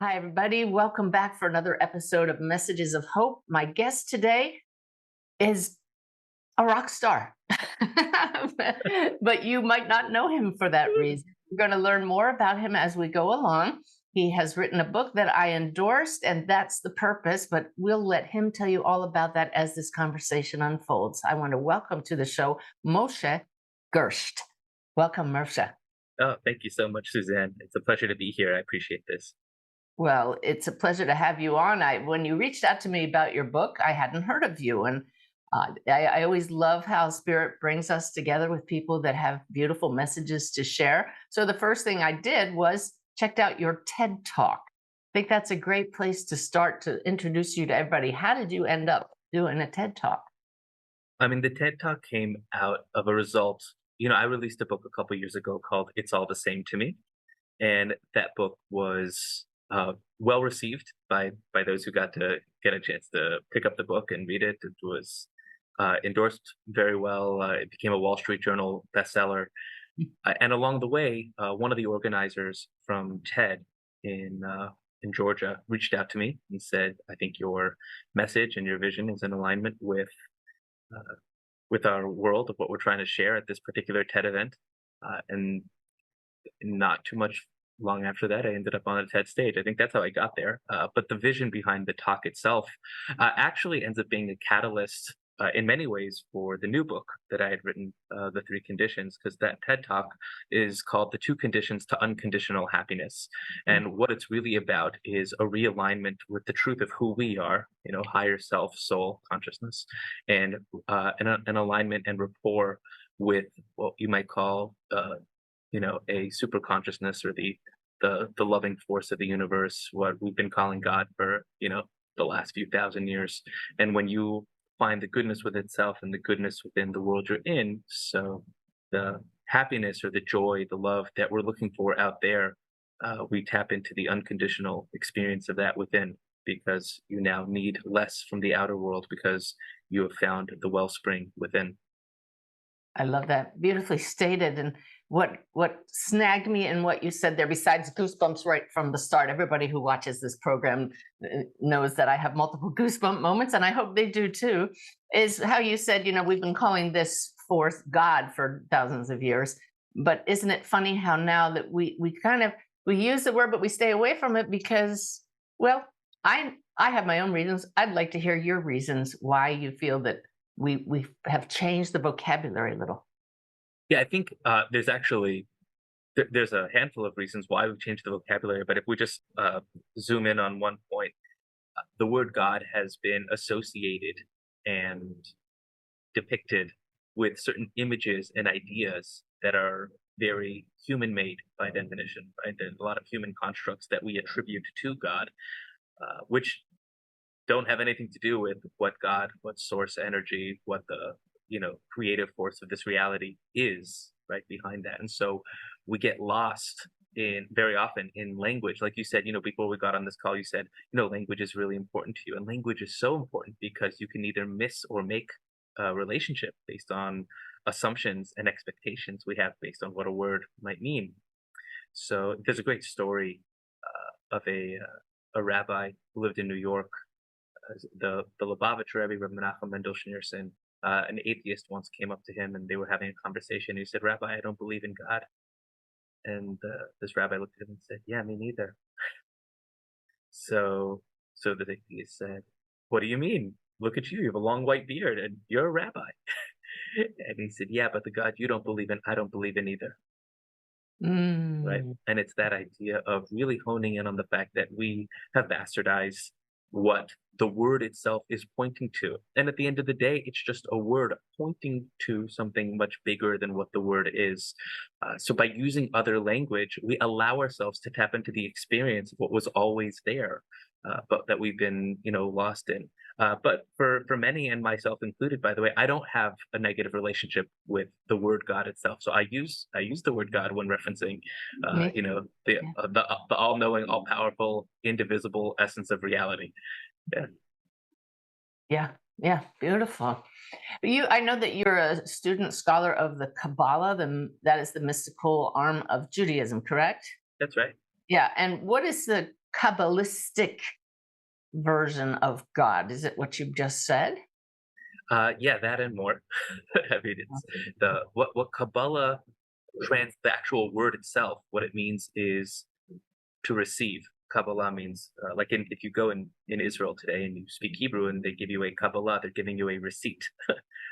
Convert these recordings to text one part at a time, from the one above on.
Hi, everybody. Welcome back for another episode of Messages of Hope. My guest today is a rock star, but you might not know him for that reason. We're going to learn more about him as we go along. He has written a book that I endorsed, and that's the purpose, but we'll let him tell you all about that as this conversation unfolds. I want to welcome to the show Moshe Gersht. Welcome, Moshe. Oh, thank you so much, Suzanne. It's a pleasure to be here. I appreciate this. Well, it's a pleasure to have you on. When you reached out to me about your book, I hadn't heard of you, and I always love how Spirit brings us together with people that have beautiful messages to share. So the first thing I did was checked out your TED Talk. I think that's a great place to start to introduce you to everybody. How did you end up doing a TED Talk? I mean, the TED Talk came out of a result. I released a book a couple years ago called It's All the Same to Me. And that book was well received by those who got to get a chance to pick up the book and read it. It was endorsed very well. It became a Wall Street Journal bestseller. And along the way, one of the organizers from TED in Georgia reached out to me and said, "I think your message and your vision is in alignment uh, with our world of what we're trying to share at this particular TED event." And not too much long after that, I ended up on a TED stage. I think that's how I got there. But the vision behind the talk itself actually ends up being a catalyst in many ways for the new book that I had written, The Three Conditions, because that TED talk is called The Two Conditions to Unconditional Happiness. And what it's really about is a realignment with the truth of who we are, higher self, soul, consciousness, and an alignment and rapport with what you might call a super consciousness or the loving force of the universe, what we've been calling God for, the last few thousand years. And when you find the goodness within itself and the goodness within the world you're in, so the happiness or the joy, the love that we're looking for out there, we tap into the unconditional experience of that within, because you now need less from the outer world because you have found the wellspring within. I love that. Beautifully stated. And what snagged me in what you said there, besides goosebumps right from the start, everybody who watches this program knows that I have multiple goosebump moments, and I hope they do too, is how you said, we've been calling this force God for thousands of years. But isn't it funny how now that we kind of we use the word, but we stay away from it because, well, I have my own reasons. I'd like to hear your reasons why you feel that we have changed the vocabulary a little. Yeah, I think there's a handful of reasons why we've changed the vocabulary, but if we just zoom in on one point, the word God has been associated and depicted with certain images and ideas that are very human made by definition, right? There's a lot of human constructs that we attribute to God, which don't have anything to do with what God, what source energy, what the creative force of this reality is right behind that. And so we get lost in very often in language. Like you said, before we got on this call, you said, language is really important to you. And language is so important because you can either miss or make a relationship based on assumptions and expectations we have based on what a word might mean. So there's a great story of a rabbi who lived in New York, the Lubavitcher Rebbe, Rabbi Menachem Mendel Schneerson. An atheist once came up to him and they were having a conversation. He said, "Rabbi, I don't believe in God." And this rabbi looked at him and said, "Yeah, me neither." So the atheist said, "What do you mean? Look at you. You have a long white beard and you're a rabbi." And he said, "Yeah, but the God you don't believe in, I don't believe in either." Right? Mm. And it's that idea of really honing in on the fact that we have bastardized what the word itself is pointing to. And at the end of the day, it's just a word pointing to something much bigger than what the word is. So by using other language, we allow ourselves to tap into the experience of what was always there, but that we've been, lost in. But for many, and myself included, by the way, I don't have a negative relationship with the word God itself. So I use the word God when referencing, Me too. the all-knowing, all-powerful, indivisible essence of reality. Yeah. Yeah, yeah, beautiful. I know that you're a student scholar of the Kabbalah, that is the mystical arm of Judaism, correct? That's right. Yeah, and what is the Kabbalistic version of God. Is it what you've just said? Yeah, that and more. I mean, it's what Kabbalah the actual word itself. What it means is to receive. Kabbalah means like if you go in Israel today and you speak Hebrew and they give you a Kabbalah, they're giving you a receipt.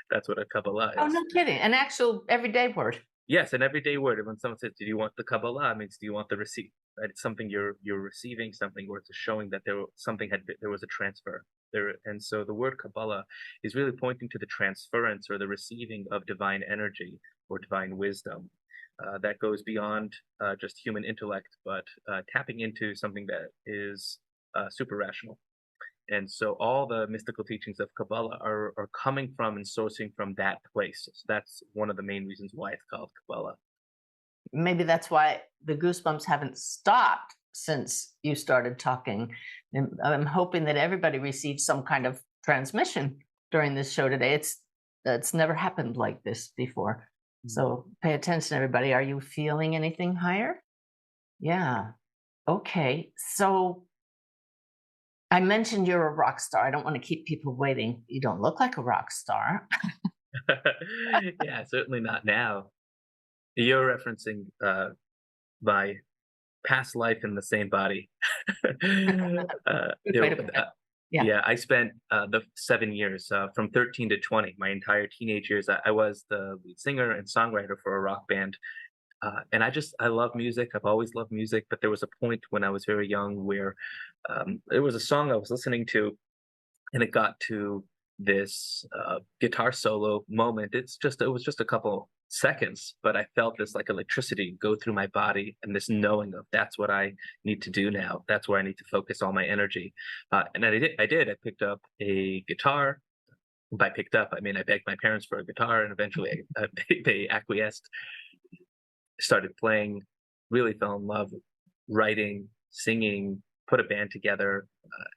That's what a Kabbalah Oh, is. no kidding. An actual everyday word. Yes, an everyday word. And when someone says, "Do you want the Kabbalah?" It means, "Do you want the receipt?" Right? It's something you're receiving, something where it's showing that there was a transfer there. And so the word Kabbalah is really pointing to the transference or the receiving of divine energy or divine wisdom that goes beyond just human intellect, but tapping into something that is super rational. And so all the mystical teachings of Kabbalah are coming from and sourcing from that place. So that's one of the main reasons why it's called Kabbalah. Maybe that's why the goosebumps haven't stopped since you started talking. And I'm hoping that everybody receives some kind of transmission during this show today. It's never happened like this before. So pay attention, everybody. Are you feeling anything higher? Yeah. Okay. So I mentioned you're a rock star. I don't want to keep people waiting. You don't look like a rock star. Yeah, certainly not now. You're referencing my past life in the same body. Good way to put it. Yeah. Yeah, I spent the 7 years from 13 to 20, my entire teenage years. I was the lead singer and songwriter for a rock band. And I love music. I've always loved music, but there was a point when I was very young where there was a song I was listening to, and it got to this guitar solo moment. It was just a couple seconds, but I felt this like electricity go through my body and this knowing of that's what I need to do now. That's where I need to focus all my energy. And I did. I picked up a guitar. By picked up, I mean I begged my parents for a guitar, and eventually they acquiesced. Started playing, really fell in love, writing, singing, put a band together.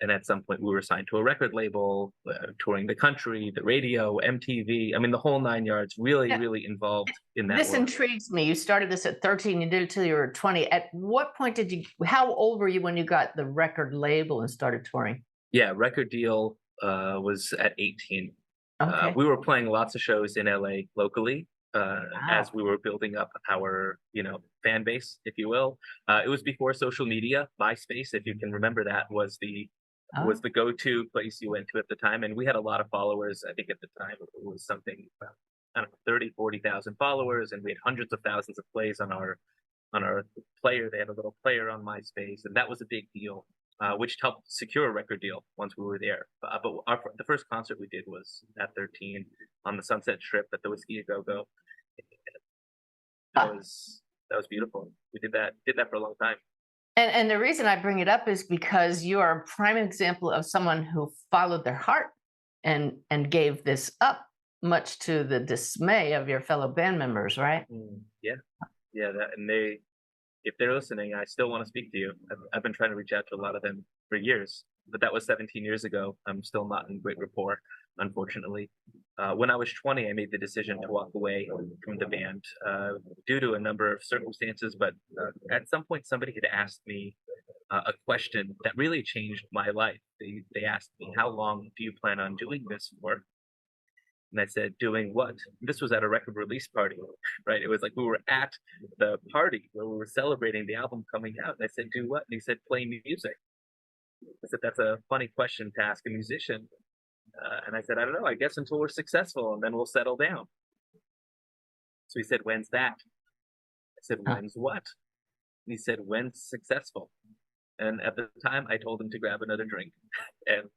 And at some point we were signed to a record label, touring the country, the radio, MTV. I mean, the whole 9 yards, really, Yeah. really involved in that This world. intrigues me. You started this at 13, you did it till you were 20. At what point how old were you when you got the record label and started touring? Yeah, record deal was at 18. Okay. We were playing lots of shows in LA locally Wow. as we were building up our, fan base, if you will. It was before social media. MySpace, if you can remember that, was the go-to place you went to at the time. And we had a lot of followers. I think at the time it was something, I don't know, 30, 40,000 followers, and we had hundreds of thousands of plays on our player. They had a little player on MySpace, and that was a big deal. Which helped secure a record deal once we were there. But the first concert we did was at 13 on the Sunset Strip at the Whiskey A Go Go. That was beautiful. We did that for a long time. And the reason I bring it up is because you are a prime example of someone who followed their heart and gave this up, much to the dismay of your fellow band members, right? Yeah. If they're listening, I still want to speak to you. I've been trying to reach out to a lot of them for years, but that was 17 years ago. I'm still not in great rapport, unfortunately. When I was 20, I made the decision to walk away from the band due to a number of circumstances. But at some point, somebody had asked me a question that really changed my life. They asked me, "How long do you plan on doing this for?" And I said, "Doing what?" This was at a record release party, right? It was like we were at the party where we were celebrating the album coming out. And I said, "Do what?" And he said, "Play music." I said, "That's a funny question to ask a musician." And I said, "I don't know. I guess until we're successful, and then we'll settle down." So he said, "When's that?" I said, "When's what?" And he said, "When's successful?" And at the time, I told him to grab another drink and,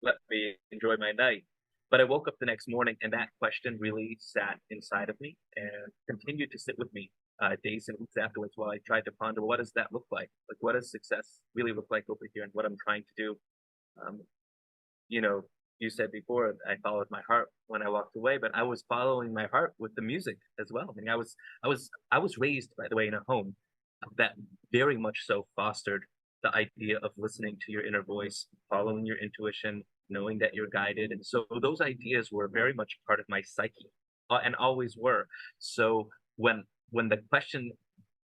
let me enjoy my night. But I woke up the next morning, and that question really sat inside of me and continued to sit with me days and weeks afterwards while I tried to ponder, what does that look like? Like, what does success really look like over here and what I'm trying to do? Um, you said before I followed my heart when I walked away, but I was following my heart with the music as well. I mean, I was raised, by the way, in a home that very much so fostered the idea of listening to your inner voice, following your intuition, knowing that you're guided. And so those ideas were very much part of my psyche and always were. So when the question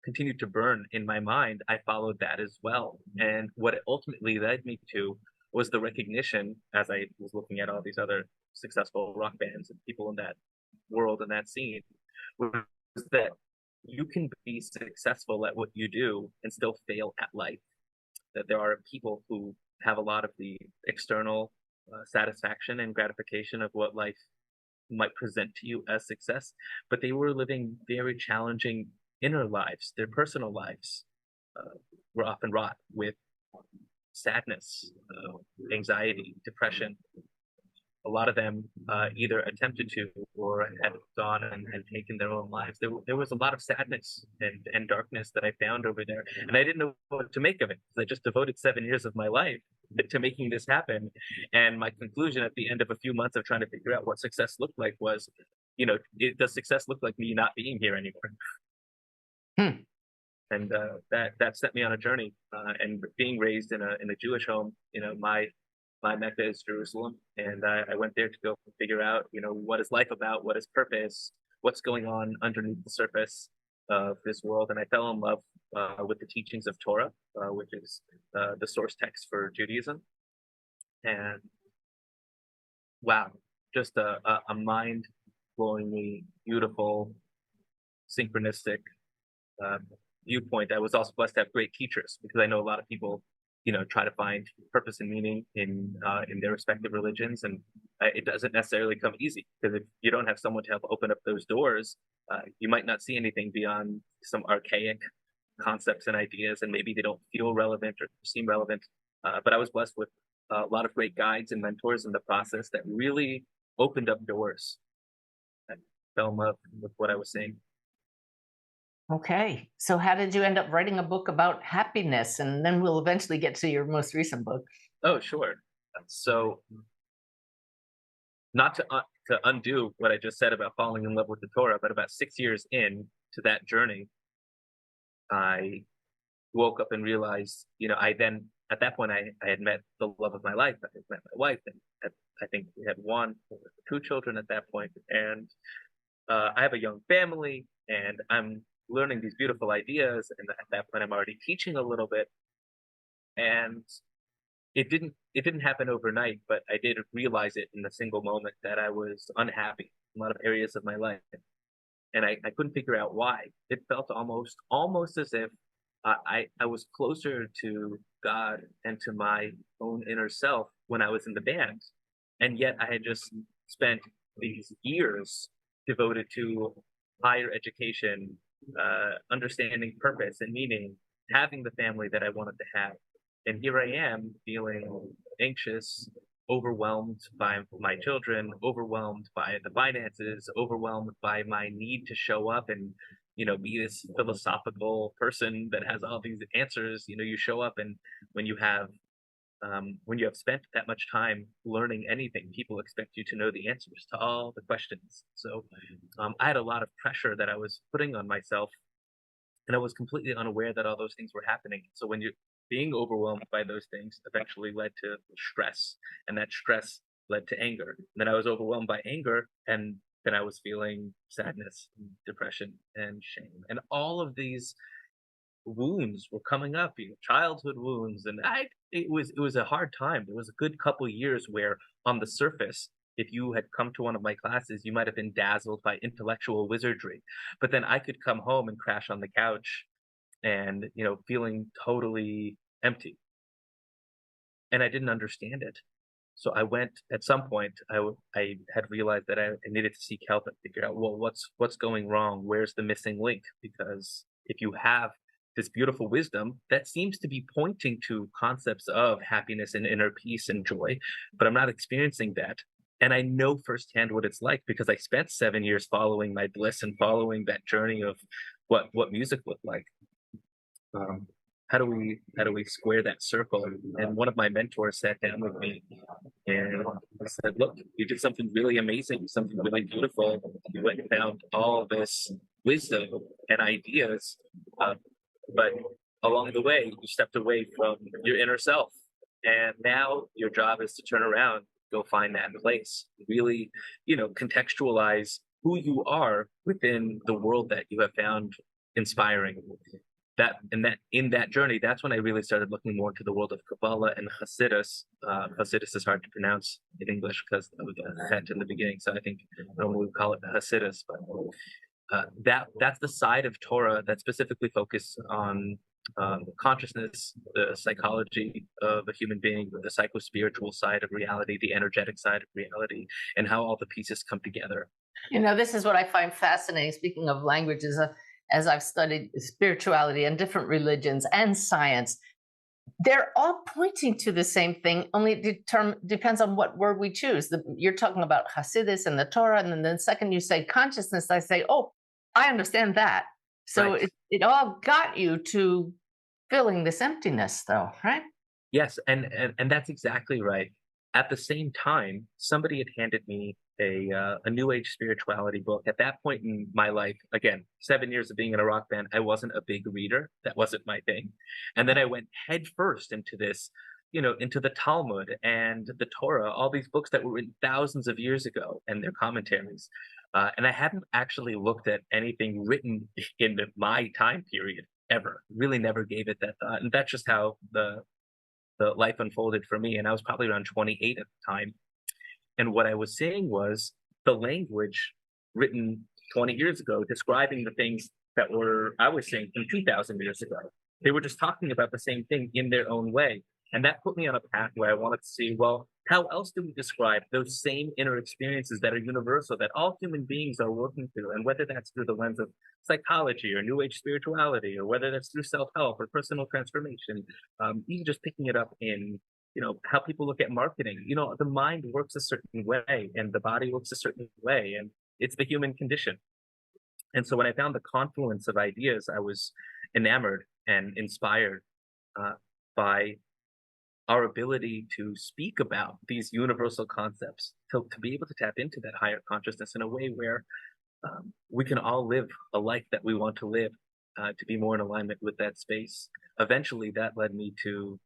continued to burn in my mind, I followed that as well. And what it ultimately led me to was the recognition, as I was looking at all these other successful rock bands and people in that world and that scene, was that you can be successful at what you do and still fail at life. That there are people who have a lot of the external satisfaction and gratification of what life might present to you as success, but they were living very challenging inner lives. Their personal lives were often wrought with sadness, anxiety, depression. A lot of them either attempted to or had gone and taken their own lives. There was a lot of sadness and darkness that I found over there, and I didn't know what to make of it because I just devoted 7 years of my life to making this happen. And my conclusion at the end of a few months of trying to figure out what success looked like was, does success look like me not being here anymore? Hmm. And that set me on a journey. And being raised in a Jewish home, my Mecca is Jerusalem, and I went there to go figure out, what is life about, what is purpose, what's going on underneath the surface of this world. And I fell in love with the teachings of Torah, which is the source text for Judaism. And wow, just a mind-blowingly beautiful, synchronistic viewpoint. I was also blessed to have great teachers because I know a lot of people, try to find purpose and meaning in their respective religions, and it doesn't necessarily come easy because if you don't have someone to help open up those doors, you might not see anything beyond some archaic concepts and ideas, and maybe they don't feel relevant or seem relevant. But I was blessed with a lot of great guides and mentors in the process that really opened up doors. I fell in love with what I was seeing. Okay. So how did you end up writing a book about happiness? And then we'll eventually get to your most recent book. Oh, sure. So, not to undo what I just said about falling in love with the Torah, but about 6 years in to that journey, I woke up and realized, at that point I had met the love of my life. I had met my wife, and I think we had 2 children at that point, and I have a young family, and I'm learning these beautiful ideas. And at that point, I'm already teaching a little bit, and it didn't happen overnight, but I did realize it in a single moment that I was unhappy in a lot of areas of my life, and I couldn't figure out why. It felt almost as if I was closer to God and to my own inner self when I was in the band, and yet I had just spent these years devoted to higher education, understanding purpose and meaning, having the family that I wanted to have. And here I am feeling anxious, overwhelmed by my children, overwhelmed by the finances, overwhelmed by my need to show up and, be this philosophical person that has all these answers. You show up, and when you have spent that much time learning anything, people expect you to know the answers to all the questions. So I had a lot of pressure that I was putting on myself, and I was completely unaware that all those things were happening. So when you're being overwhelmed by those things eventually led to stress, and that stress led to anger. And then I was overwhelmed by anger, and then I was feeling sadness, depression, and shame. And all of these wounds were coming up, childhood wounds, and it was a hard time. There was a good couple years where, on the surface, if you had come to one of my classes, you might have been dazzled by intellectual wizardry, but then I could come home and crash on the couch, and feeling totally empty, and I didn't understand it. So I went at some point. I had realized that I needed to seek help and figure out, well, what's going wrong? Where's the missing link? Because if you have this beautiful wisdom that seems to be pointing to concepts of happiness and inner peace and joy, but I'm not experiencing that. And I know firsthand what it's like because I spent 7 years following my bliss and following that journey of what music looked like. How do we square that circle? And one of my mentors sat down with me and said, look, you did something really amazing, something really beautiful. You went and found all this wisdom and ideas, but along the way, you stepped away from your inner self. And now your job is to turn around, go find that place, really, contextualize who you are within the world that you have found inspiring. That in that journey, that's when I really started looking more into the world of Kabbalah and Hasidus. Hasidus is hard to pronounce in English because of the het in the beginning, so I think normally we call it Hasidus. But that's the side of Torah that specifically focuses on consciousness, the psychology of a human being, the psycho-spiritual side of reality, the energetic side of reality, and how all the pieces come together. This is what I find fascinating. Speaking of languages, as I've studied spirituality and different religions and science, they're all pointing to the same thing, only it depends on what word we choose. You're talking about Hasidus and the Torah, and then the second you say consciousness, I say, oh, I understand that. So Right. it all got you to filling this emptiness, though, right? Yes, and that's exactly right. At the same time, somebody had handed me a new age spirituality book. At that point in my life, again, 7 years of being in a rock band, I wasn't a big reader. That wasn't my thing. And then I went head first into this, into the Talmud and the Torah, all these books that were written thousands of years ago and their commentaries. And I hadn't actually looked at anything written in my time period ever. Really never gave it that thought. And that's just how the life unfolded for me. And I was probably around 28 at the time. And what I was saying was the language written 20 years ago, describing the things that I was saying from 2000 years ago. They were just talking about the same thing in their own way. And that put me on a path where I wanted to see, well, how else do we describe those same inner experiences that are universal, that all human beings are working through? And whether that's through the lens of psychology or new age spirituality, or whether that's through self-help or personal transformation, even just picking it up in how people look at marketing. The mind works a certain way and the body works a certain way, and it's the human condition. And so when I found the confluence of ideas, I was enamored and inspired by our ability to speak about these universal concepts, to be able to tap into that higher consciousness in a way where we can all live a life that we want to live, to be more in alignment with that space. Eventually, that led me to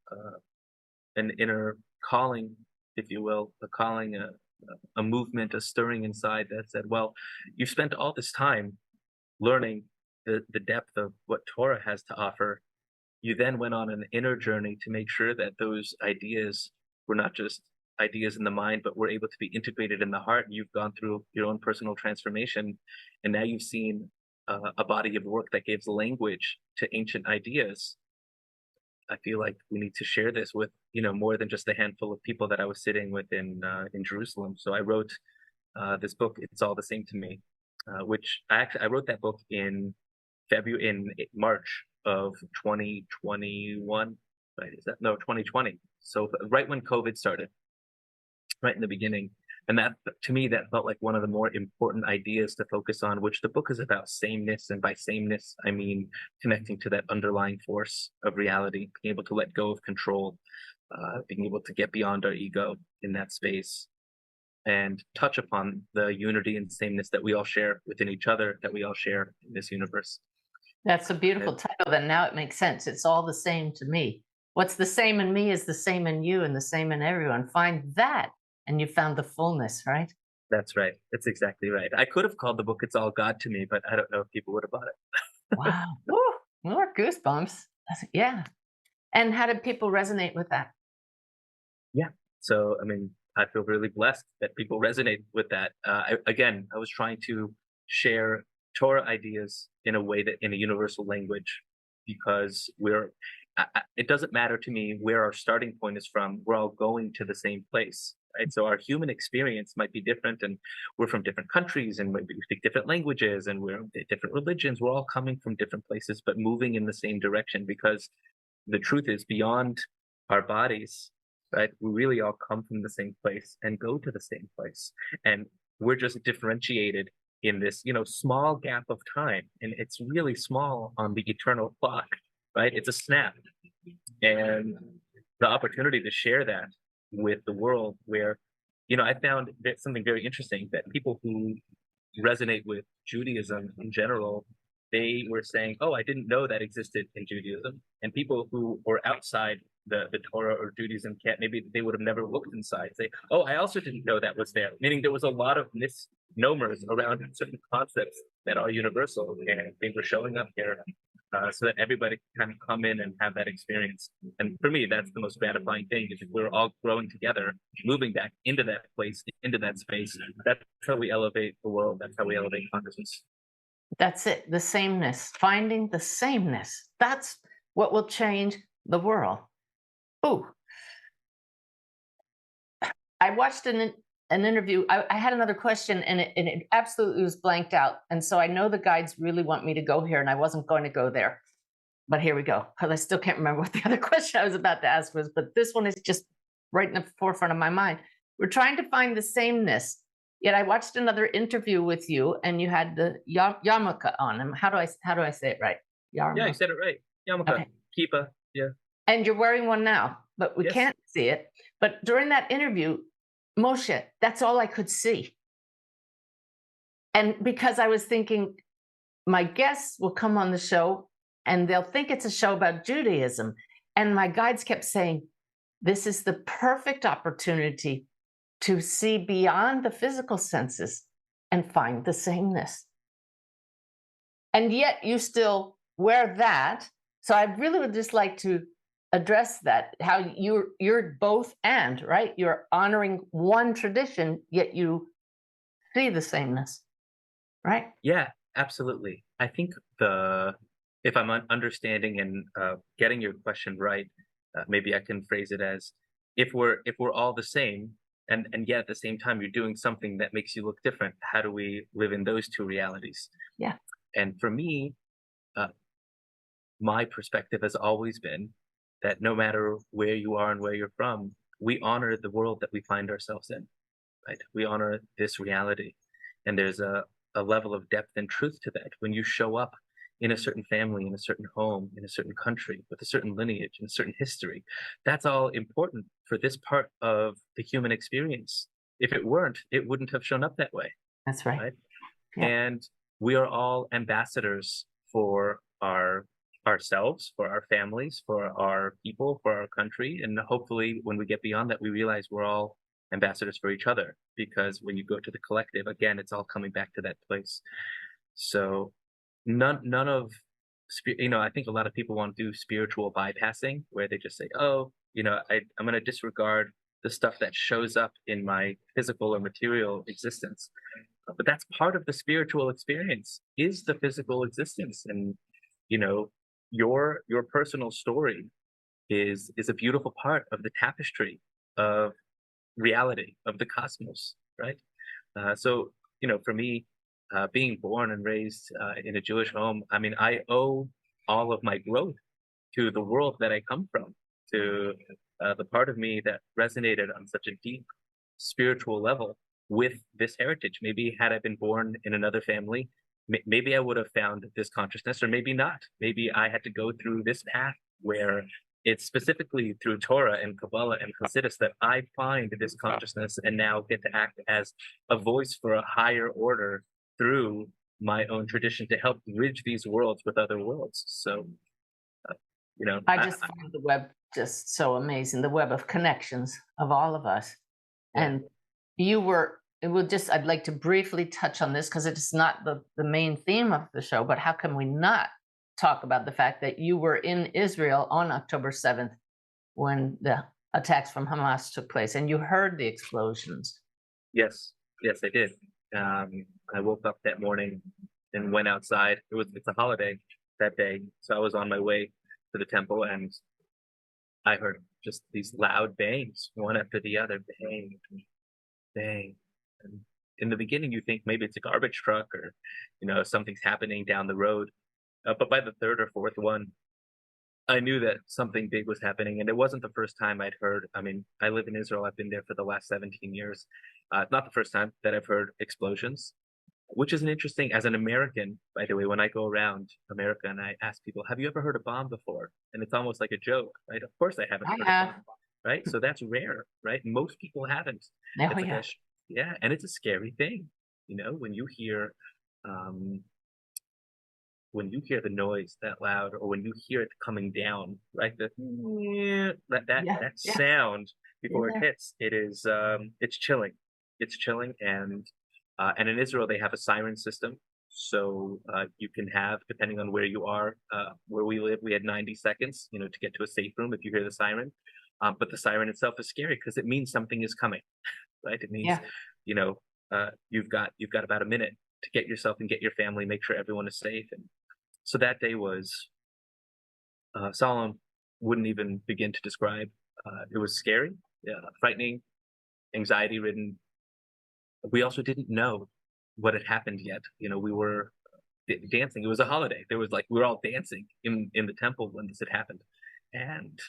an inner calling, if you will, a calling, a movement, a stirring inside that said, well, you've spent all this time learning the depth of what Torah has to offer. You then went on an inner journey to make sure that those ideas were not just ideas in the mind, but were able to be integrated in the heart. You've gone through your own personal transformation, and now you've seen a body of work that gives language to ancient ideas. I feel like we need to share this with more than just a handful of people that I was sitting with in Jerusalem. So I wrote this book, It's All the Same to Me, which I wrote that book in March of 2021. Right? 2020. So right when COVID started, right in the beginning. And that, to me, that felt like one of the more important ideas to focus on, which the book is about sameness. And by sameness, I mean connecting to that underlying force of reality, being able to let go of control, being able to get beyond our ego in that space and touch upon the unity and sameness that we all share within each other, that we all share in this universe. That's a beautiful title. Then now it makes sense. It's all the same to me. What's the same in me is the same in you and the same in everyone. Find that, and you found the fullness, right? That's right. That's exactly right. I could have called the book It's All God to Me, but I don't know if people would have bought it. Wow. Woo, more goosebumps. Yeah. And how did people resonate with that? Yeah. So, I mean, I feel really blessed that people resonate with that. I was trying to share Torah ideas in a way that in a universal language, because it doesn't matter to me where our starting point is from. We're all going to the same place, right? So our human experience might be different, and we're from different countries, and maybe we speak different languages, and we're different religions. We're all coming from different places, but moving in the same direction, because the truth is, beyond our bodies, right, we really all come from the same place and go to the same place. And we're just differentiated in this, small gap of time. And it's really small on the eternal clock, right? It's a snap. And the opportunity to share that with the world where, I found that something very interesting, that people who resonate with Judaism in general, they were saying, oh, I didn't know that existed in Judaism. And people who were outside the Torah or Judaism camp, maybe they would have never looked inside, say, oh, I also didn't know that was there. Meaning there was a lot of misnomers around certain concepts that are universal, and they were showing up here so that everybody can kind of come in and have that experience. And for me, that's the most gratifying thing, is if we're all growing together, moving back into that place, into that space. That's how we elevate the world. That's how we elevate consciousness. That's it. The sameness, finding the sameness. That's what will change the world. Oh, I watched an interview. I had another question, and it absolutely was blanked out. And so I know the guides really want me to go here, and I wasn't going to go there. But here we go, because I still can't remember what the other question I was about to ask was. But this one is just right in the forefront of my mind. We're trying to find the sameness. Yet I watched another interview with you, and you had the yarmulke on. And how do I say it right? Yarmulke. Yeah, you said it right. Yarmulke. Okay. Kippah. Yeah. And you're wearing one now, but we Yes. can't see it. But during that interview, Moshe, that's all I could see. And because I was thinking, my guests will come on the show and they'll think it's a show about Judaism. And my guides kept saying, this is the perfect opportunity to see beyond the physical senses and find the sameness. And yet you still wear that. So I really would just like to address that, how you're both and, right? You're honoring one tradition, yet you see the sameness, right? Yeah, absolutely. I think if I'm understanding and getting your question right, maybe I can phrase it as, if we're all the same, and yet at the same time you're doing something that makes you look different, how do we live in those two realities? Yeah. And for me, my perspective has always been that no matter where you are and where you're from, we honor the world that we find ourselves in, right? We honor this reality. And there's a level of depth and truth to that. When you show up in a certain family, in a certain home, in a certain country, with a certain lineage, and a certain history, that's all important for this part of the human experience. If it weren't, it wouldn't have shown up that way. That's right. Yeah. And we are all ambassadors for ourselves, for our families, for our people, for our country. And hopefully when we get beyond that, we realize we're all ambassadors for each other, because when you go to the collective, again, it's all coming back to that place. So none of, I think a lot of people want to do spiritual bypassing, where they just say, oh, I'm going to disregard the stuff that shows up in my physical or material existence. But that's part of the spiritual experience, is the physical existence. And, your personal story is a beautiful part of the tapestry of reality, of the cosmos, right? So, for me, being born and raised in a Jewish home, I mean, I owe all of my growth to the world that I come from, to the part of me that resonated on such a deep spiritual level with this heritage. Maybe had I been born in another family, maybe I would have found this consciousness, or maybe not. Maybe I had to go through this path where it's specifically through Torah and Kabbalah and Hasidus that I find this consciousness and now get to act as a voice for a higher order through my own tradition to help bridge these worlds with other worlds. So, I just find the web just so amazing, the web of connections of all of us. Yeah. And I'd like to briefly touch on this because it's not the main theme of the show, but how can we not talk about the fact that you were in Israel on October 7th when the attacks from Hamas took place, and you heard the explosions? Yes, I did. I woke up that morning and went outside. It's a holiday that day, so I was on my way to the temple, and I heard just these loud bangs, one after the other, bang, bang. And in the beginning, you think maybe it's a garbage truck or, something's happening down the road. But by the third or fourth one, I knew that something big was happening. And it wasn't the first time I'd heard. I mean, I live in Israel. I've been there for the last 17 years. It's not the first time that I've heard explosions, which is interesting. As an American, by the way, when I go around America and I ask people, have you ever heard a bomb before? And it's almost like a joke, right? Of course I haven't heard a bomb, right? So that's rare, right? Most people haven't. Oh, yeah. Yeah, and it's a scary thing, when you hear the noise that loud, or when you hear it coming down, right? That sound before it hits, it's chilling. It's chilling, and in Israel they have a siren system, So you can have, depending on where you are, where we live, we had 90 seconds, to get to a safe room if you hear the siren. But the siren itself is scary because it means something is coming, right? It means, Yeah. you've got about a minute to get yourself and get your family, make sure everyone is safe. And so that day was solemn, wouldn't even begin to describe. It was scary, frightening, anxiety ridden. We also didn't know what had happened yet. We were dancing. It was a holiday. There was we were all dancing in the temple when this had happened, and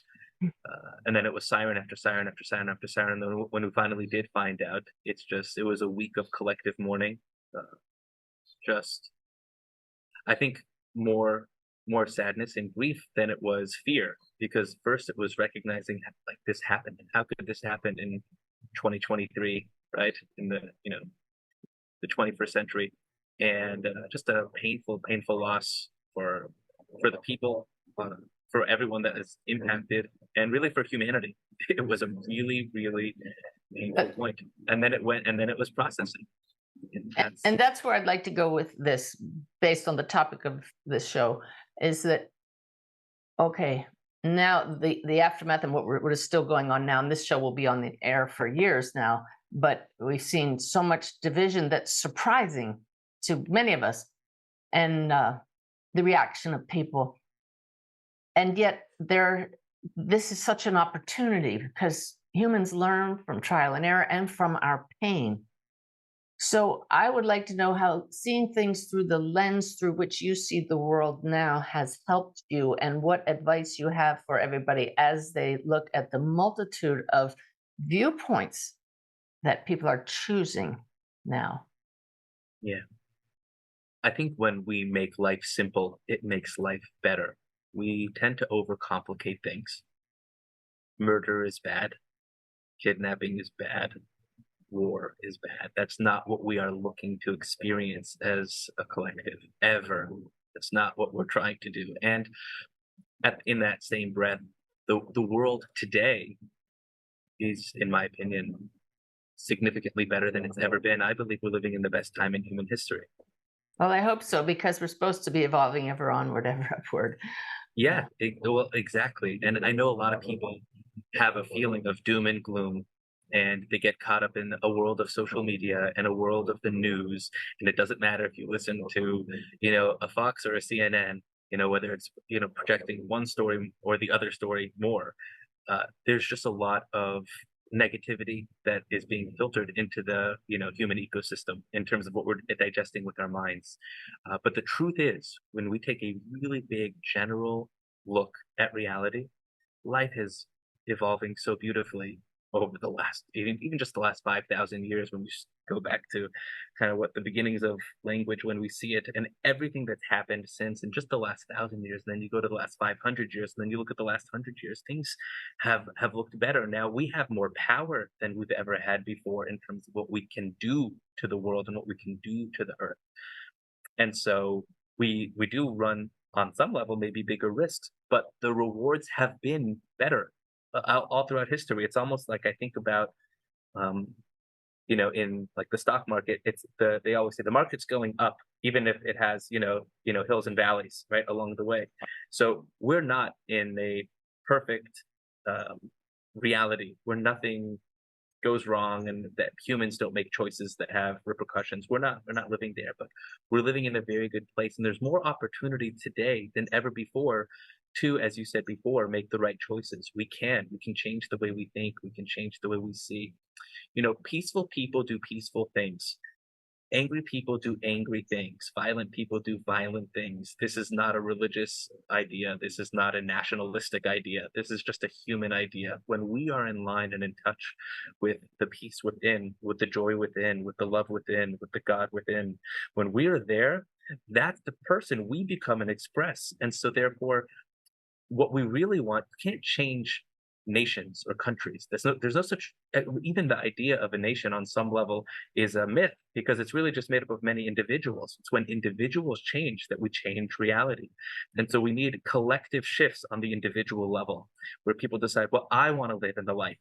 then it was siren after siren after siren after siren. And then when we finally did find out, it was a week of collective mourning. Just, I think, more sadness and grief than it was fear, because first it was recognizing this happened. How could this happen in 2023, right? In the 21st century, and just a painful loss for the people, for everyone that is impacted, and really for humanity. It was a really, really painful point. And then it was processing. And that's where I'd like to go with this, based on the topic of this show, is that, okay, now the aftermath and what is still going on now, and this show will be on the air for years now, but we've seen so much division that's surprising to many of us, and the reaction of people. And yet this is such an opportunity, because humans learn from trial and error and from our pain. So I would like to know how seeing things through the lens through which you see the world now has helped you, and what advice you have for everybody as they look at the multitude of viewpoints that people are choosing now. Yeah. I think when we make life simple, it makes life better. We tend to overcomplicate things. Murder is bad. Kidnapping is bad. War is bad. That's not what we are looking to experience as a collective, ever. That's not what we're trying to do. And in that same breath, the world today is, in my opinion, significantly better than it's ever been. I believe we're living in the best time in human history. Well, I hope so, because we're supposed to be evolving ever onward, ever upward. Yeah, well, exactly. And I know a lot of people have a feeling of doom and gloom, and they get caught up in a world of social media and a world of the news. And it doesn't matter if you listen to, a Fox or a CNN, whether it's, projecting one story or the other story more. There's just a lot of negativity that is being filtered into the human ecosystem in terms of what we're digesting with our minds. But the truth is, when we take a really big general look at reality, life is evolving so beautifully over the last, even just the last 5,000 years, when we go back to kind of what the beginnings of language, when we see it, and everything that's happened since in just the last 1,000 years. And then you go to the last 500 years, and then you look at the last 100 years, things have looked better. Now we have more power than we've ever had before in terms of what we can do to the world and what we can do to the earth. And so we do run, on some level, maybe bigger risks, but the rewards have been better all throughout history. It's almost like, I think about, in like the stock market, they always say the market's going up, even if it has, hills and valleys right along the way. So we're not in a perfect reality where nothing goes wrong and that humans don't make choices that have repercussions. We're not living there, but we're living in a very good place. And there's more opportunity today than ever before to, as you said before, make the right choices. We can change the way we think. We can change the way we see. Peaceful people do peaceful things. Angry people do angry things. Violent people do violent things. This is not a religious idea. This is not a nationalistic idea. This is just a human idea. When we are in line and in touch with the peace within, with the joy within, with the love within, with the God within, when we are there, that's the person we become and express. And so therefore, what we really want can't change nations or countries. There's no such, even the idea of a nation on some level is a myth, because it's really just made up of many individuals. It's when individuals change that we change reality. And so we need collective shifts on the individual level, where people decide, well, I want to live in the light.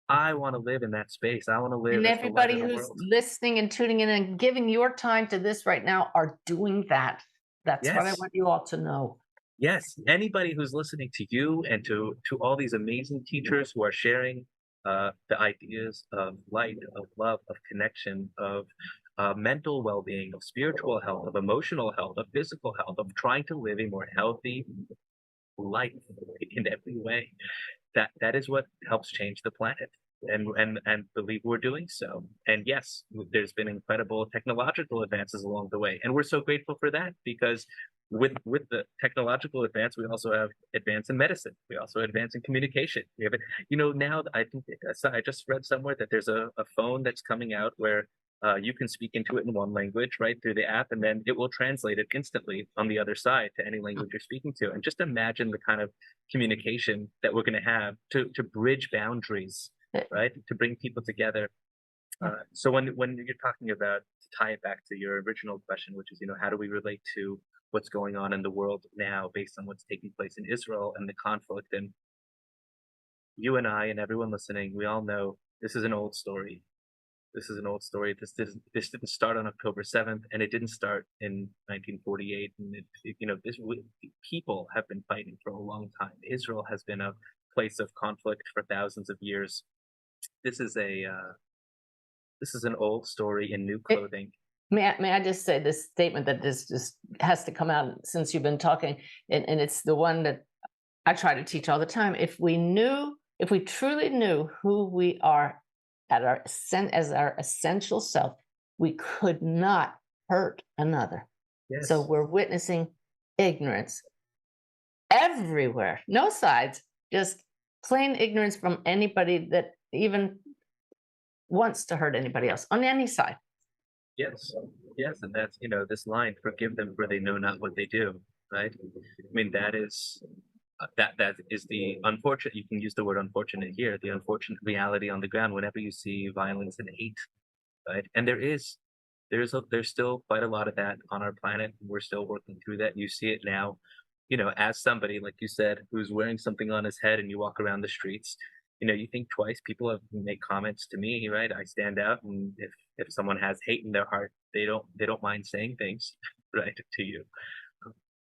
I want to live in that space. I want to live And as the light everybody of the who's world. listening and tuning in and giving your time to this right now are doing that. That's what I Yes. want you all to know. Yes, anybody who's listening to you and to all these amazing teachers who are sharing the ideas of light, of love, of connection, of mental well-being, of spiritual health, of emotional health, of physical health, of trying to live a more healthy life in every way. That is what helps change the planet. And believe we're doing so. And yes, there's been incredible technological advances along the way, and we're so grateful for that, because with the technological advance, we also have advance in medicine. We also advance in communication. We have it. Now I think I just read somewhere that there's a phone that's coming out where you can speak into it in one language, right, through the app, and then it will translate it instantly on the other side to any language you're speaking to. And just imagine the kind of communication that we're going to have to bridge boundaries, right, to bring people together. So when you're talking about, to tie it back to your original question, which is, how do we relate to what's going on in the world now based on what's taking place in Israel and the conflict, and you and I and everyone listening, we all know this is an old story. This is an old story. This didn't start on October 7th, and it didn't start in 1948. And people have been fighting for a long time. Israel has been a place of conflict for thousands of years. This is an old story in new clothing. May I just say this statement that this just has to come out since you've been talking, and it's the one that I try to teach all the time. If we truly knew who we are as our essential self, we could not hurt another. Yes. So we're witnessing ignorance everywhere, no sides, just plain ignorance from anybody that even wants to hurt anybody else on any side. Yes, yes, and that's this line: "Forgive them, for they know not what they do." Right? I mean, that is that is the unfortunate. You can use the word unfortunate here. The unfortunate reality on the ground whenever you see violence and hate, right? And there's still quite a lot of that on our planet. We're still working through that. You see it now, as somebody, like you said, who's wearing something on his head, and you walk around the streets, you think twice. People have made comments to me, right? I stand out, and if someone has hate in their heart, they don't mind saying things, right, to you.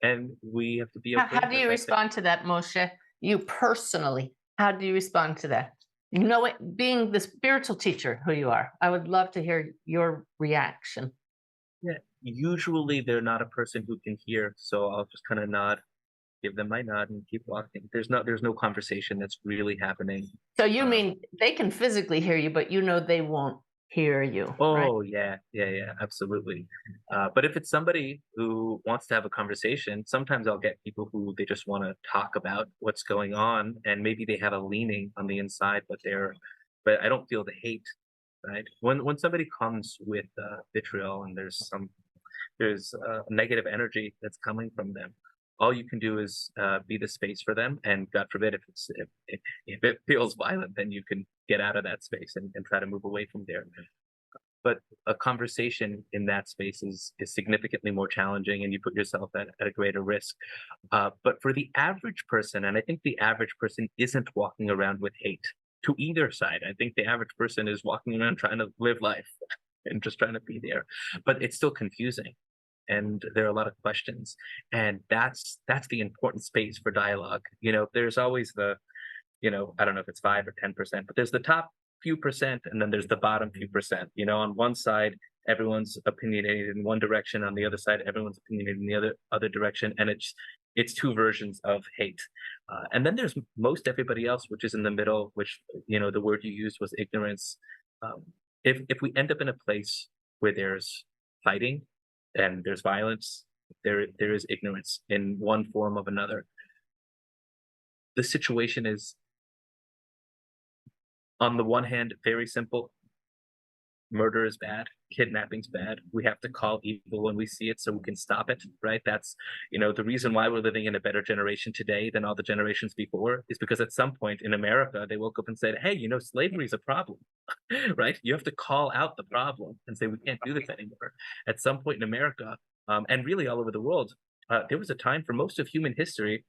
And we have to be okay. How do you respond to that, Moshe? You personally, how do you respond to that? Being the spiritual teacher who you are, I would love to hear your reaction. Yeah, usually they're not a person who can hear, so I'll just kind of nod, give them my nod, and keep walking. There's no conversation that's really happening. So you mean they can physically hear you, but they won't hear you, right? Oh, yeah, absolutely. But if it's somebody who wants to have a conversation, sometimes I'll get people who they just want to talk about what's going on, and maybe they have a leaning on the inside, but I don't feel the hate, right? When somebody comes with vitriol, and there's negative energy that's coming from them, all you can do is be the space for them, and God forbid, if it feels violent, then you can get out of that space and try to move away from there. But a conversation in that space is significantly more challenging, and you put yourself at a greater risk. But for the average person, and I think the average person isn't walking around with hate to either side. I think the average person is walking around trying to live life and just trying to be there. But it's still confusing, and there are a lot of questions, and that's the important space for dialogue. There's always I don't know if it's 5 or 10%, but there's the top few percent, and then there's the bottom few percent. On one side, everyone's opinionated in one direction; on the other side, everyone's opinionated in the other direction, and it's two versions of hate. And then there's most everybody else, which is in the middle, which the word you used was ignorance. If we end up in a place where there's fighting and there's violence, there is ignorance in one form of another. The situation is, on the one hand, very simple. Murder is bad. Kidnapping's bad. We have to call evil when we see it so we can stop it, right? That's, the reason why we're living in a better generation today than all the generations before is because at some point in America, they woke up and said, hey, slavery is a problem, right? You have to call out the problem and say, we can't do this anymore. At some point in America, and really all over the world, there was a time for most of human history,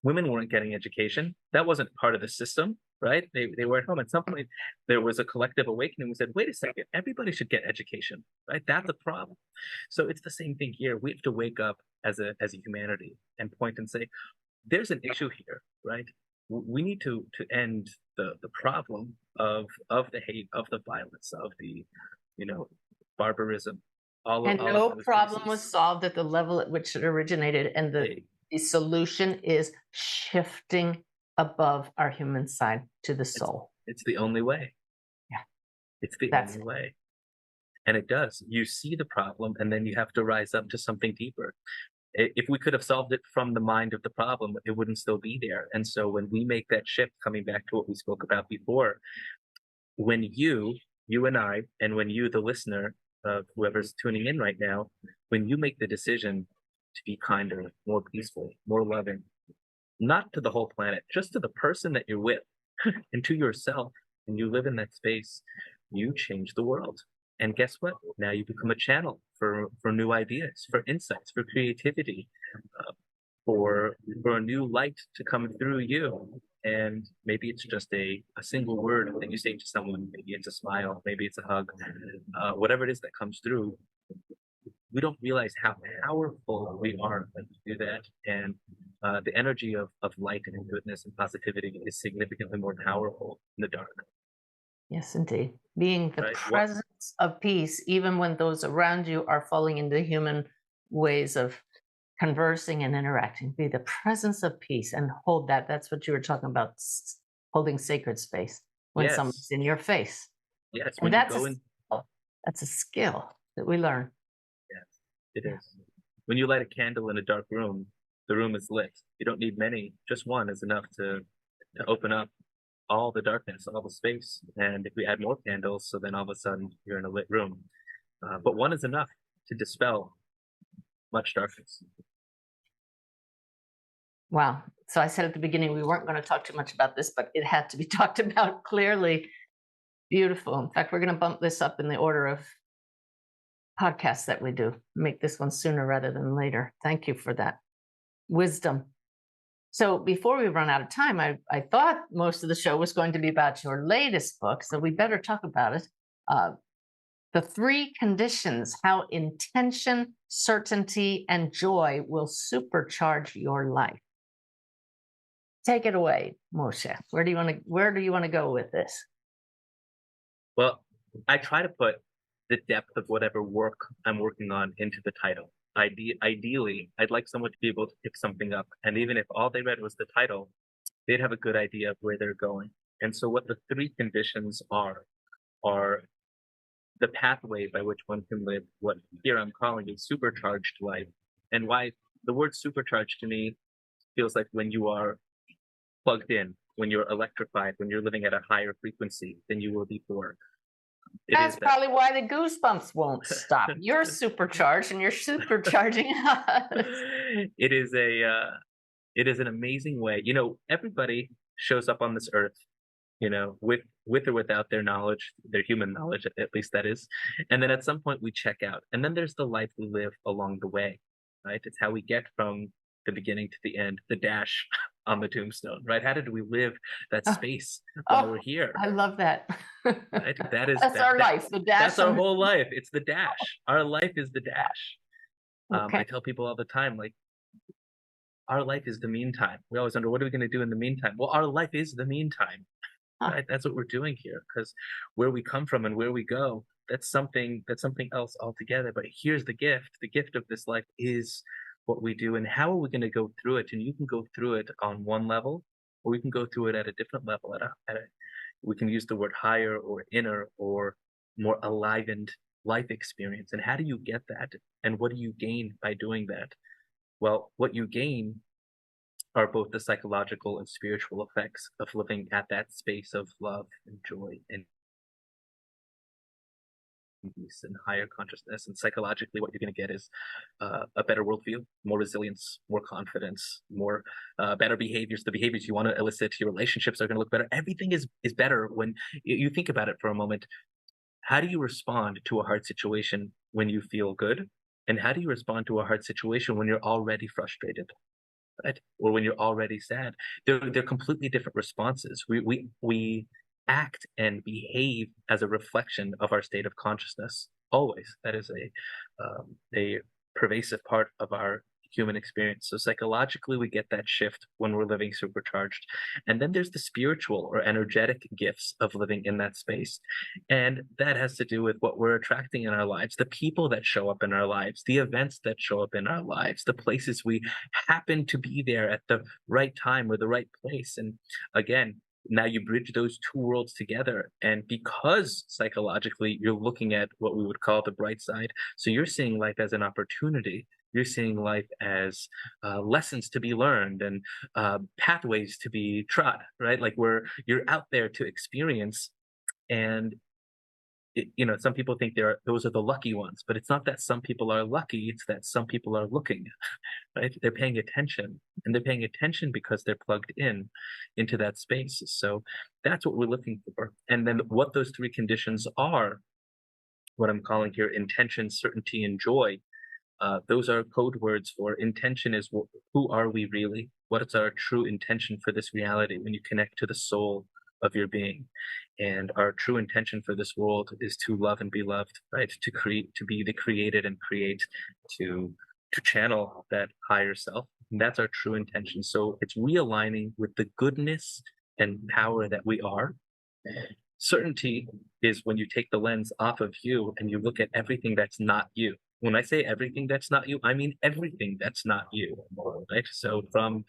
women weren't getting education. That wasn't part of the system. right? They were at home. At some point, there was a collective awakening. We said, wait a second, everybody should get education, right? That's a problem. So it's the same thing here. We have to wake up as a humanity and point and say, there's an issue here, right? We need to end the problem of the hate, of the violence, of the, you know, barbarism. And All of no those problem was pieces. solved at the level at which it originated. And Hey, the solution is shifting above our human side to the it's soul. it's the only way. Yeah, It's the that's only it. way. And it does. You see the problem, and then you have to rise up to something deeper. If we could have solved it from the mind of the problem, it wouldn't still be there. And so when we make that shift, coming back to what we spoke about before, when you and I, and when you, the listener, whoever's tuning in right now, when you make the decision to be kinder, more peaceful, more loving, not to the whole planet, just to the person that you're with and to yourself, and you live in that space, you change the world. And guess what? Now you become a channel for new ideas, for insights, for creativity, uh, for a new light to come through you. And maybe it's just a single word that you say to someone. Maybe it's a smile. Maybe it's a hug. Whatever it is that comes through, we don't realize how powerful we are when we do that. And the energy of light and goodness and positivity is significantly more powerful in the dark, Yes, indeed. Being the right? What presence of peace, even when those around you are falling into human ways of conversing and interacting. Be the presence of peace and hold that. That's what you were talking about, holding sacred space when Yes, someone's in your face. yes. And When you that's a go in, skill. That's a skill that we learn. yes, it Yeah. is. When you light a candle in a dark room, the room is lit. You don't need many. Just one is enough to open up all the darkness, all the space. And if we add more candles, so then all of a sudden you're in a lit room. But one is enough to dispel much darkness. Wow. So I said at the beginning we weren't going to talk too much about this, but it had to be talked about clearly. Beautiful. In fact, we're going to bump this up in the order of podcasts that we do. Make this one sooner rather than later. Thank you for that wisdom. So before we run out of time, I thought most of the show was going to be about your latest book, so we better talk about it. The Three Conditions: How Intention, Certainty, and Joy Will Supercharge Your Life. Take it away, Moshe. Where do you want to go with this? Well, I try to put the depth of whatever work I'm working on into the title. Ideally, I'd like someone to be able to pick something up, and even if all they read was the title, they'd have a good idea of where they're going. And so, what the three conditions are the pathway by which one can live what here I'm calling a supercharged life. And why the word supercharged to me feels like when you are plugged in, when you're electrified, when you're living at a higher frequency than you were before. It That's is that. probably why the goosebumps won't stop. You're supercharged and you're supercharging us. It is it is an amazing way. You know, everybody shows up on this earth, you know, with or without their knowledge, their human knowledge, at least that is. And then at some point we check out. And then there's the life we live along the way, right? It's how we get from the beginning to the end, the dash on the tombstone, right? How did we live that Oh, space while oh, we're here? I love that. Right? That is That's our life, the that's dash our on whole life. It's the dash. Our life is the dash. I okay. tell people all the time, like, our life is the meantime. We always wonder, what are we going to do in the meantime? Well, our life is the meantime, Huh. right? That's what we're doing here, because where we come from and where we go, that's something else altogether. But here's the gift. The gift of this life is what we do, and how are we going to go through it? And you can go through it on one level, or we can go through it at a different level. We can use the word higher or inner or more enlivened life experience. And how do you get that? And what do you gain by doing that? Well, what you gain are both the psychological and spiritual effects of living at that space of love and joy and peace and higher consciousness. And psychologically, what you're going to get is a better worldview, more resilience, more confidence, more better behaviors. The behaviors you want to elicit, your relationships are going to look better. Everything is better when you think about it for a moment. How do you respond to a hard situation when you feel good? And how do you respond to a hard situation when you're already frustrated? right? Or when you're already sad. They're completely different responses. We act and behave as a reflection of our state of consciousness. Always. That is a pervasive part of our human experience. So psychologically, we get that shift when we're living supercharged. And then there's the spiritual or energetic gifts of living in that space. And that has to do with what we're attracting in our lives, the people that show up in our lives, the events that show up in our lives, the places we happen to be there at the right time or the right place. And again, now you bridge those two worlds together. And because psychologically you're looking at what we would call the bright side, so you're seeing life as an opportunity. You're seeing life as lessons to be learned and pathways to be trod, right? Like where you're out there to experience. And some people think those are the lucky ones, but it's not that some people are lucky. It's that some people are looking, right? They're paying attention, and they're paying attention because they're plugged in into that space. So that's what we're looking for. And then what those three conditions are, what I'm calling here intention, certainty, and joy. Those are code words for intention is who are we really? What is our true intention for this reality when you connect to the soul of your being? And our true intention for this world is to love and be loved, right? To create, to be the created and create, to channel that higher self. And that's our true intention. So it's realigning with the goodness and power that we are. Certainty is when you take the lens off of you and you look at everything that's not you. When I say everything that's not you, I mean everything that's not you, right? So from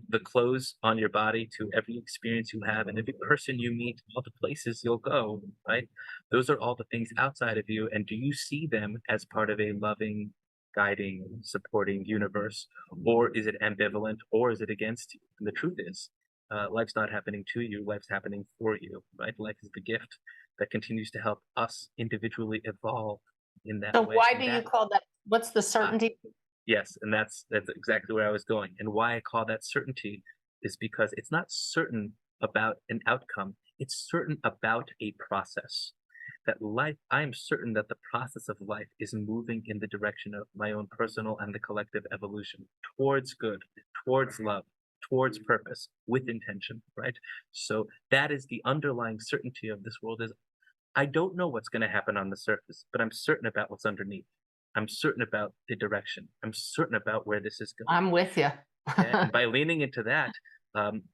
the clothes on your body to every experience you have and every person you meet, all the places you'll go, right? Those are all the things outside of you. And do you see them as part of a loving, guiding, supporting universe? Or is it ambivalent? Or is it against you? And the truth is, life's not happening to you, life's happening for you, right? Life is the gift that continues to help us individually evolve in that So way. why And do you call that? What's the certainty? yes, and that's exactly where I was going. And why I call that certainty is because it's not certain about an outcome, it's certain about a process. That life, I am certain that the process of life is moving in the direction of my own personal and the collective evolution towards good, towards love, towards purpose, with intention, right? So that is the underlying certainty of this world is I don't know what's going to happen on the surface, but I'm certain about what's underneath. I'm certain about the direction. I'm certain about where this is going. I'm with you. Yeah, and by leaning into that,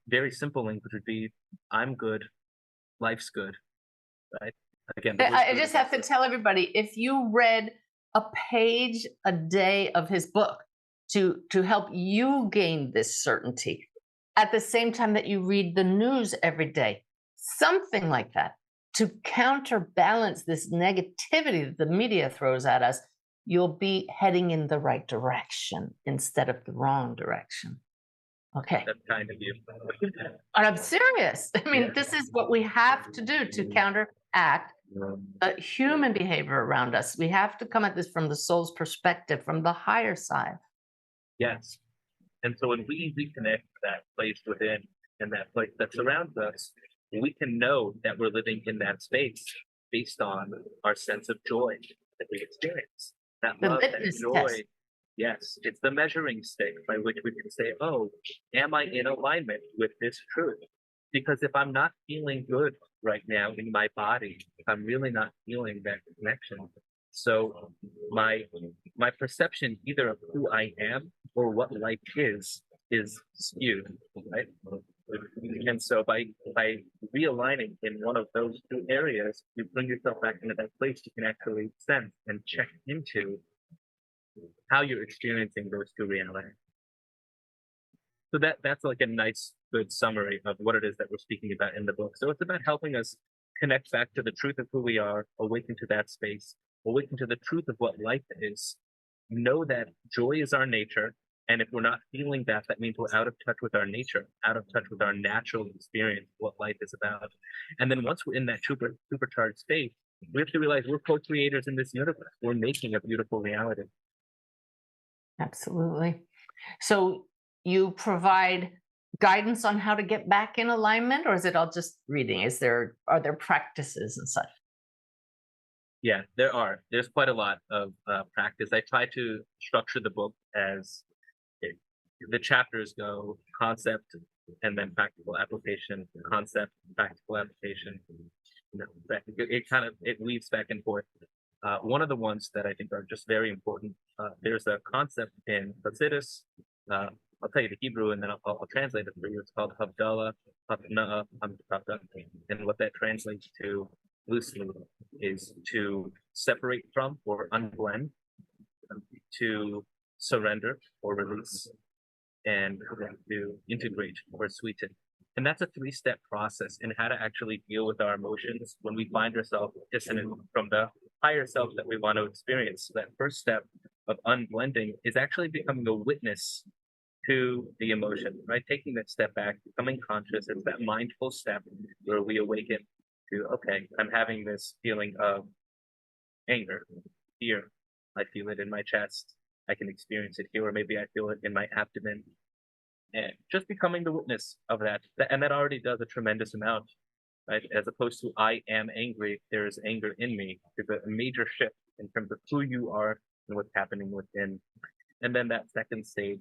very simple language would be, I'm good, life's good, right? Again, I just have to tell everybody, if you read a page a day of his book to help you gain this certainty, at the same time that you read the news every day, something like that, to counterbalance this negativity that the media throws at us, you'll be heading in the right direction instead of the wrong direction. Okay. That's kind of you. And I'm serious. I mean, this is what we have to do to counteract the human behavior around us. We have to come at this from the soul's perspective, from the higher side. Yes. And so when we reconnect that place within and that place that surrounds us, we can know that we're living in that space based on our sense of joy that we experience. That The love, that litmus joy. test. Yes, it's the measuring stick by which we can say, oh, am I in alignment with this truth? Because if I'm not feeling good right now in my body, if I'm really not feeling that connection, so my perception either of who I am or what life is skewed, right? And so by realigning in one of those two areas, you bring yourself back into that place you can actually sense and check into how you're experiencing those two realities. So that's like a nice, good summary of what it is that we're speaking about in the book. So it's about helping us connect back to the truth of who we are, awaken to that space, awaken to the truth of what life is, know that joy is our nature. And if we're not feeling that, that means we're out of touch with our nature, out of touch with our natural experience, what life is about. And then once we're in that supercharged state, we have to realize we're co-creators in this universe. We're making a beautiful reality. Absolutely. So you provide guidance on how to get back in alignment, or is it all just reading? Are there practices and such? Yeah, there's quite a lot of practice. I try to structure the book as the chapters go concept and then practical application, concept, practical application. It weaves back and forth. One of the ones that I think are just very important, there's a concept in Hasidus. I'll tell you the Hebrew and then I'll translate it for you. It's called Havdalah, Hafna'a, Hamdata. And what that translates to loosely is to separate from or unblend, to surrender or release, and to integrate or sweeten. And that's a 3-step process in how to actually deal with our emotions when we find ourselves dissonant from the higher self that we want to experience. So that first step of unblending is actually becoming a witness to the emotion, right? Taking that step back, becoming conscious. It's that mindful step where we awaken to, okay, I'm having this feeling of anger, fear. I feel it in my chest. I can experience it here, or maybe I feel it in my abdomen. And just becoming the witness of that. And that already does a tremendous amount, right? As opposed to I am angry, there is anger in me. There's a major shift in terms of who you are and what's happening within. And then that second stage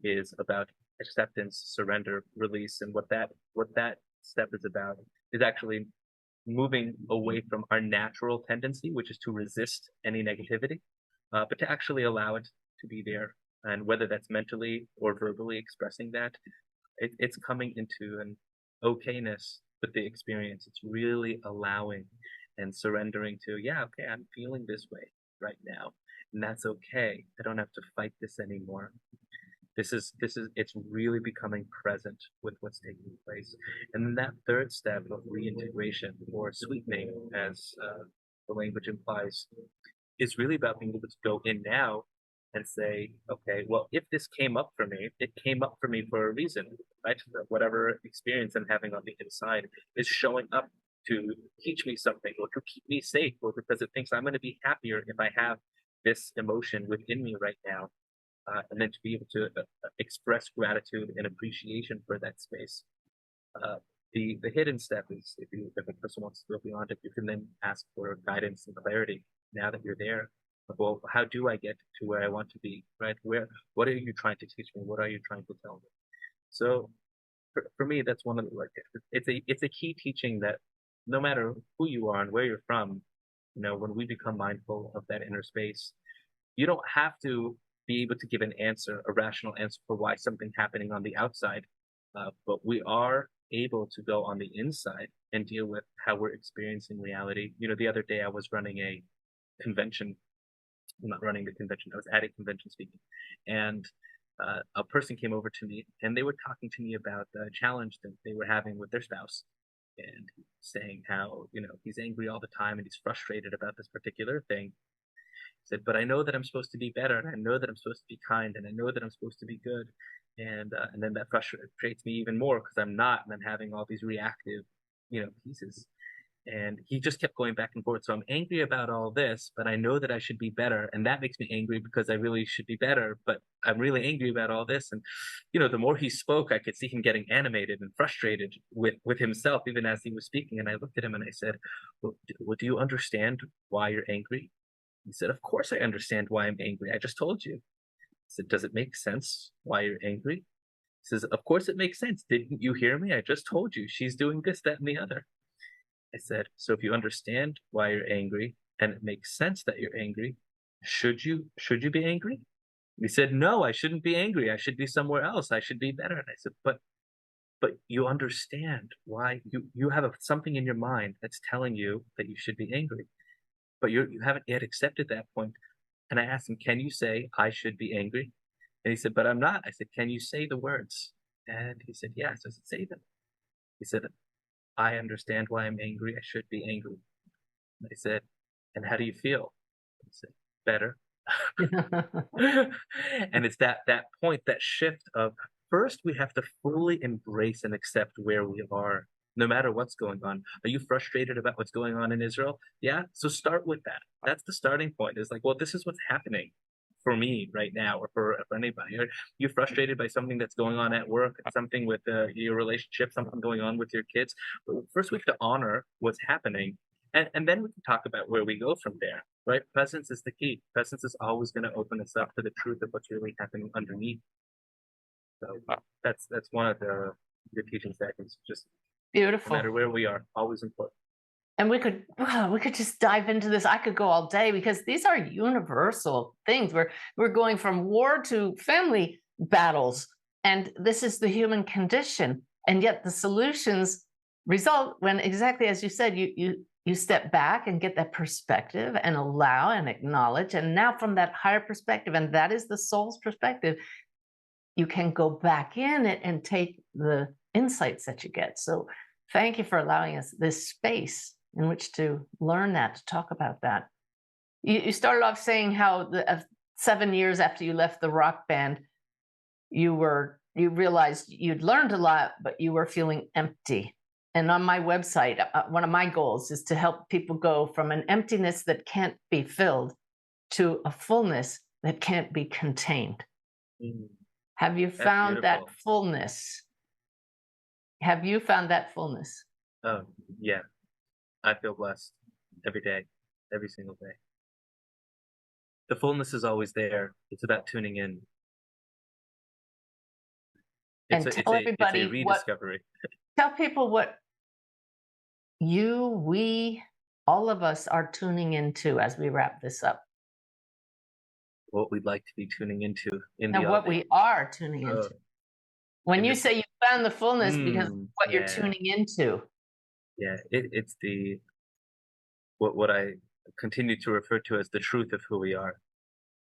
is about acceptance, surrender, release. And what that step is about is actually moving away from our natural tendency, which is to resist any negativity, but to actually allow it to be there. And whether that's mentally or verbally expressing that, it's coming into an okayness with the experience. It's really allowing and surrendering to, yeah, okay, I'm feeling this way right now, and that's okay. I don't have to fight this anymore. It's really becoming present with what's taking place. And then that third step of reintegration or sweetening, as the language implies, is really about being able to go in now and say, okay, well, if this came up for me, it came up for me for a reason, right? Whatever experience I'm having on the inside is showing up to teach me something or to keep me safe, or because it thinks I'm going to be happier if I have this emotion within me right now. And then to be able to express gratitude and appreciation for that space. The hidden step is if a person wants to go beyond it, you can then ask for guidance and clarity now that you're there. Well, how do I get to where I want to be, right? What are you trying to teach me? What are you trying to tell me? So for me, that's one of the, like, it's a key teaching that no matter who you are and where you're from, when we become mindful of that inner space, you don't have to be able to give an answer, a rational answer for why something's happening on the outside, but we are able to go on the inside and deal with how we're experiencing reality. The other day I was running a convention. I'm not running the convention. I was at a convention speaking, and a person came over to me, and they were talking to me about the challenge that they were having with their spouse, and saying how he's angry all the time and he's frustrated about this particular thing. He said, but I know that I'm supposed to be better, and I know that I'm supposed to be kind, and I know that I'm supposed to be good, and then that frustrates me even more because I'm not, and I'm having all these reactive, pieces. And he just kept going back and forth. So I'm angry about all this, but I know that I should be better. And that makes me angry because I really should be better. But I'm really angry about all this. And, the more he spoke, I could see him getting animated and frustrated with himself, even as he was speaking. And I looked at him and I said, well, do you understand why you're angry? He said, of course I understand why I'm angry. I just told you. I said, does it make sense why you're angry? He says, of course it makes sense. Didn't you hear me? I just told you. She's doing this, that, and the other. I said, so if you understand why you're angry and it makes sense that you're angry, should you be angry? He said, no, I shouldn't be angry. I should be somewhere else. I should be better. And I said, but you understand why you have something in your mind that's telling you that you should be angry, but you haven't yet accepted that point. And I asked him, can you say I should be angry? And he said, but I'm not. I said, can you say the words? And he said, yes. I said, say them. He said, I understand why I'm angry. I should be angry. And I said, and how do you feel? He said, better. And it's that point, that shift of first we have to fully embrace and accept where we are, no matter what's going on. Are you frustrated about what's going on in Israel? Yeah. So start with that. That's the starting point. It's like, well, this is what's happening for me right now, or for anybody. Are you frustrated by something that's going on at work, something with your relationship, something going on with your kids? But first, we have to honor what's happening, and then we can talk about where we go from there. Right? Presence is the key. Presence is always going to open us up to the truth of what's really happening underneath. So that's one of the teachings that is just, no Beautiful. matter where we are, always important. And we could just dive into this. I could go all day because these are universal things. We're going from war to family battles, and this is the human condition. And yet the solutions result when, exactly as you said, you step back and get that perspective and allow and acknowledge. And now from that higher perspective, and that is the soul's perspective, you can go back in it and take the insights that you get. So thank you for allowing us this space in which to learn that, to talk about that. You started off saying how 7 years after you left the rock band, you realized you'd learned a lot, but you were feeling empty. And on my website, one of my goals is to help people go from an emptiness that can't be filled to a fullness that can't be contained. Mm. Have you found that beautiful. fullness? Have you found that fullness? Oh, yeah. I feel blessed every day, every single day. The fullness is always there. It's about tuning in. It's Tell everybody a rediscovery. Tell people what we, all of us are tuning into as we wrap this up. What we'd like to be tuning into in And the what we are tuning into. When you say you found the fullness because of what you're tuning into. Yeah, it's what I continue to refer to as the truth of who we are.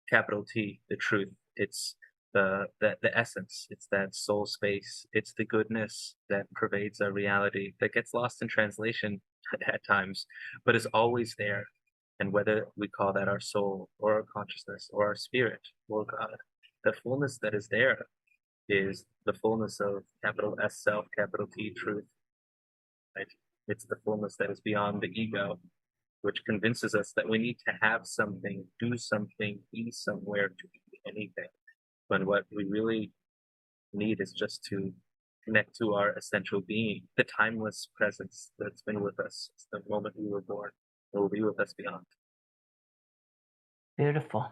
Capital T, the truth. It's the essence. It's that soul space. It's the goodness that pervades our reality, that gets lost in translation at times, but is always there. And whether we call that our soul or our consciousness or our spirit or God, the fullness that is there is the fullness of capital S self, capital T truth. Right? It's the fullness that is beyond the ego, which convinces us that we need to have something, do something, be somewhere to be anything. But what we really need is just to connect to our essential being, the timeless presence that's been with us since the moment we were born. It will be with us beyond. Beautiful.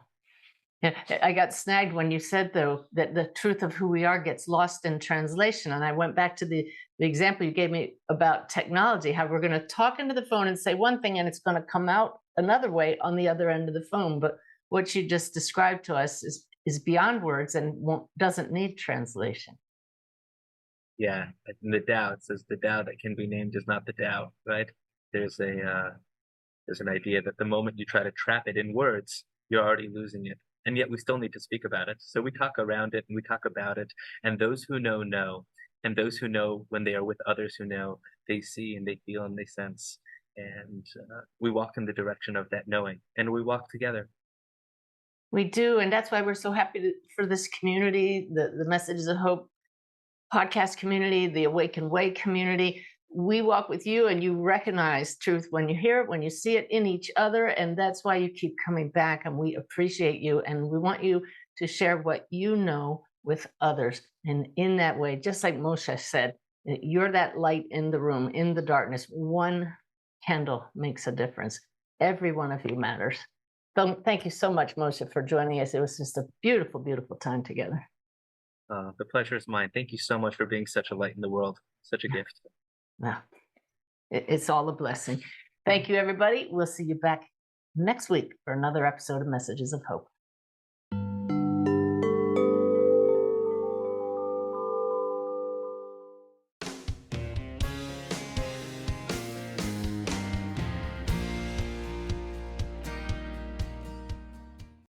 Yeah, I got snagged when you said, though, that the truth of who we are gets lost in translation. And I went back to the example you gave me about technology, how we're going to talk into the phone and say one thing, and it's going to come out another way on the other end of the phone. But what you just described to us is beyond words and doesn't need translation. Yeah, in the Tao, it says the Tao that can be named is not the Tao, right? There's an idea that the moment you try to trap it in words, you're already losing it. And yet we still need to speak about it. So we talk around it and we talk about it. And those who know, know. And those who know, when they are with others who know, they see and they feel and they sense. And we walk in the direction of that knowing. And we walk together. We do. And that's why we're so happy for this community, the Messages of Hope podcast community, the Awaken Way community. We walk with you and you recognize truth when you hear it, when you see it in each other. And that's why you keep coming back, and we appreciate you. And we want you to share what you know with others. And in that way, just like Moshe said, you're that light in the room, in the darkness. One candle makes a difference. Every one of you matters. So thank you so much, Moshe, for joining us. It was just a beautiful, beautiful time together. The pleasure is mine. Thank you so much for being such a light in the world. Such a gift. Well, it's all a blessing. Thank you, everybody. We'll see you back next week for another episode of Messages of Hope.